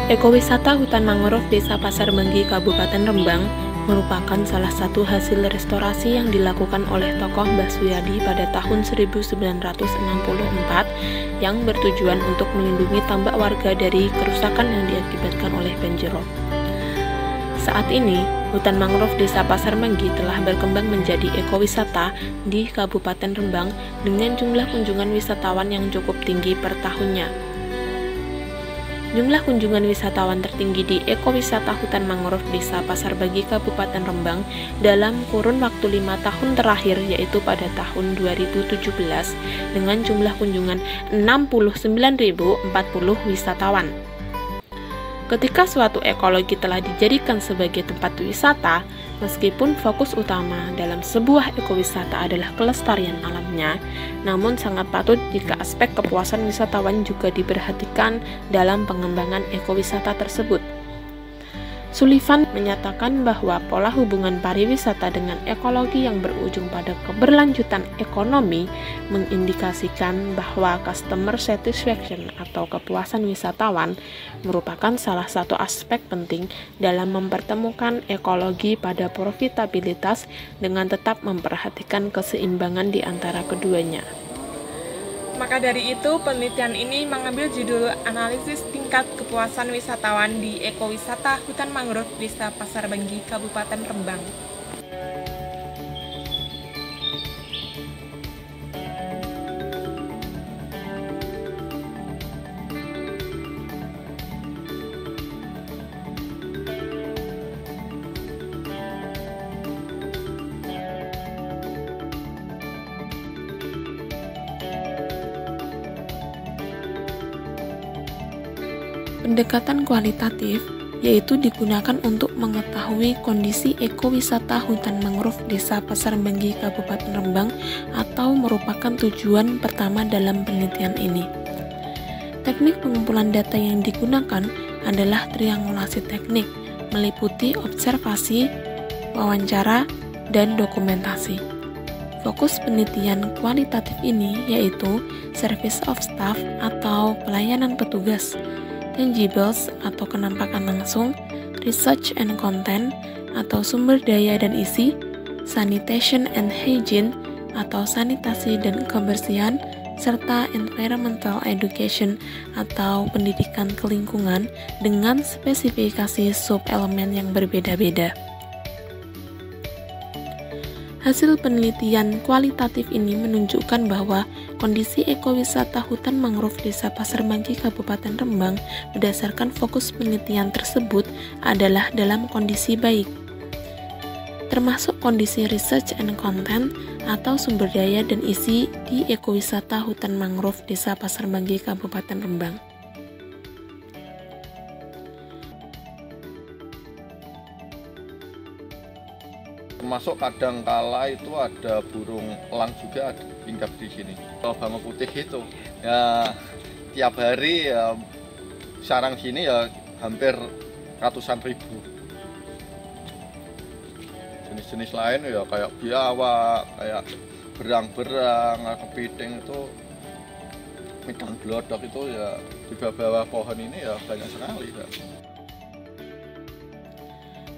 Ekowisata hutan mangrove Desa Pasar Banggi, Kabupaten Rembang merupakan salah satu hasil restorasi yang dilakukan oleh tokoh Mbah Suyadi pada tahun 1964 yang bertujuan untuk melindungi tambak warga dari kerusakan yang diakibatkan oleh banjirop. Saat ini, hutan mangrove Desa Pasar Banggi telah berkembang menjadi ekowisata di Kabupaten Rembang dengan jumlah kunjungan wisatawan yang cukup tinggi per tahunnya. Jumlah kunjungan wisatawan tertinggi di ekowisata hutan mangrove Desa Pasar Banggi Kabupaten Rembang dalam kurun waktu 5 tahun terakhir, yaitu pada tahun 2017 dengan jumlah kunjungan 69.040 wisatawan. Ketika suatu ekologi telah dijadikan sebagai tempat wisata, meskipun fokus utama dalam sebuah ekowisata adalah kelestarian alamnya, namun sangat patut jika aspek kepuasan wisatawan juga diperhatikan dalam pengembangan ekowisata tersebut. Sullivan menyatakan bahwa pola hubungan pariwisata dengan ekologi yang berujung pada keberlanjutan ekonomi mengindikasikan bahwa customer satisfaction atau kepuasan wisatawan merupakan salah satu aspek penting dalam mempertemukan ekologi pada profitabilitas dengan tetap memperhatikan keseimbangan di antara keduanya. Maka dari itu, penelitian ini mengambil judul Analisis Tingkat Kepuasan Wisatawan di Ekowisata Hutan Mangrove Desa Pasar Banggi, Kabupaten Rembang. Pendekatan kualitatif yaitu digunakan untuk mengetahui kondisi ekowisata hutan mangrove Desa Pasar Banggi Kabupaten Rembang atau merupakan tujuan pertama dalam penelitian ini. Teknik pengumpulan data yang digunakan adalah triangulasi teknik, meliputi observasi, wawancara, dan dokumentasi. Fokus penelitian kualitatif ini yaitu service of staff atau pelayanan petugas, tangibles atau kenampakan langsung, research and content atau sumber daya dan isi, sanitation and hygiene atau sanitasi dan kebersihan, serta environmental education atau pendidikan kelingkungan dengan spesifikasi sub-elemen yang berbeda-beda. Hasil penelitian kualitatif ini menunjukkan bahwa kondisi ekowisata hutan mangrove Desa Pasar Banggi Kabupaten Rembang berdasarkan fokus penelitian tersebut adalah dalam kondisi baik, termasuk kondisi research and content atau sumber daya dan isi di ekowisata hutan mangrove Desa Pasar Banggi Kabupaten Rembang. Termasuk kadangkala itu ada burung elang juga hinggap di sini. Kalau bangau putih itu ya tiap hari ya sarang sini ya hampir ratusan ribu. Jenis-jenis lain ya kayak biawak, kayak berang-berang, kepiting itu, midang glodok itu ya di bawah pohon ini ya banyak sekali. Ya.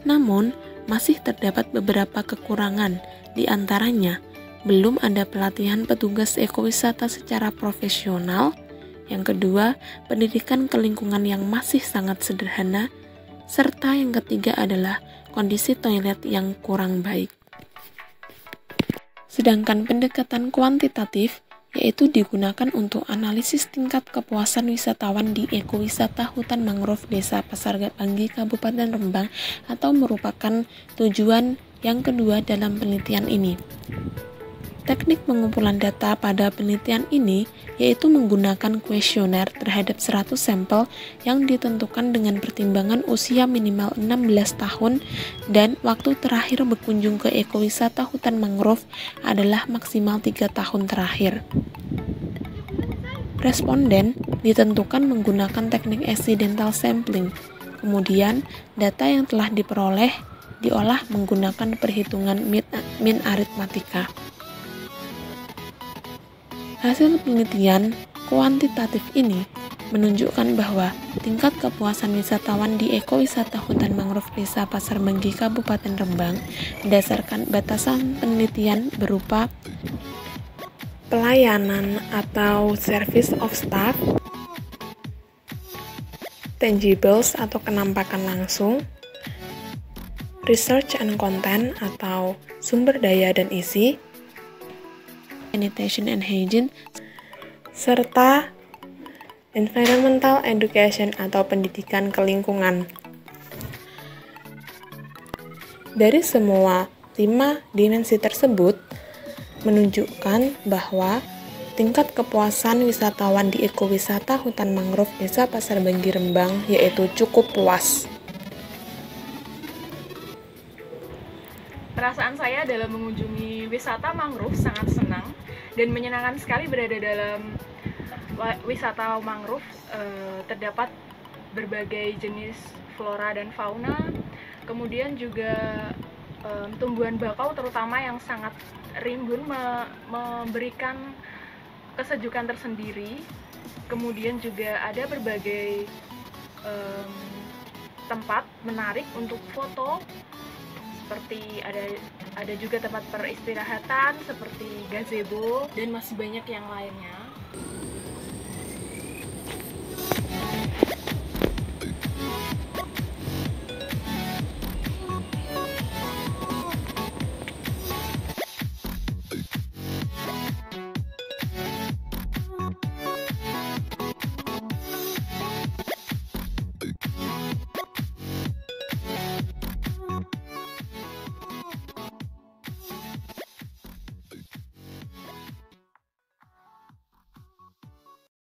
Namun, masih terdapat beberapa kekurangan, di antaranya belum ada pelatihan petugas ekowisata secara profesional. Yang kedua, pendidikan kelingkungan yang masih sangat sederhana, serta yang ketiga adalah kondisi toilet yang kurang baik. Sedangkan pendekatan kuantitatif yaitu digunakan untuk analisis tingkat kepuasan wisatawan di ekowisata hutan mangrove Desa Pasar Banggi Kabupaten Rembang atau merupakan tujuan yang kedua dalam penelitian ini. Teknik pengumpulan data pada penelitian ini yaitu menggunakan kuesioner terhadap 100 sampel yang ditentukan dengan pertimbangan usia minimal 16 tahun dan waktu terakhir berkunjung ke ekowisata hutan mangrove adalah maksimal 3 tahun terakhir. Responden ditentukan menggunakan teknik accidental sampling. Kemudian, data yang telah diperoleh diolah menggunakan perhitungan min aritmatika. Hasil penelitian kuantitatif ini menunjukkan bahwa tingkat kepuasan wisatawan di ekowisata hutan mangrove Desa Pasar Benggi Kabupaten Rembang berdasarkan batasan penelitian berupa pelayanan atau service of staff, tangibles atau kenampakan langsung, research and content atau sumber daya dan isi, sanitation and hygiene, serta environmental education atau pendidikan kelingkungan. Dari semua 5 dimensi tersebut menunjukkan bahwa tingkat kepuasan wisatawan di ekowisata hutan mangrove Desa Pasar Benggi Rembang yaitu cukup puas. Perasaan saya dalam mengunjungi wisata mangrove sangat senang dan menyenangkan sekali berada dalam wisata mangrove. Terdapat berbagai jenis flora dan fauna, kemudian juga tumbuhan bakau terutama yang sangat rimbun memberikan kesejukan tersendiri. Kemudian juga ada berbagai tempat menarik untuk foto, seperti ada juga tempat peristirahatan seperti gazebo dan masih banyak yang lainnya.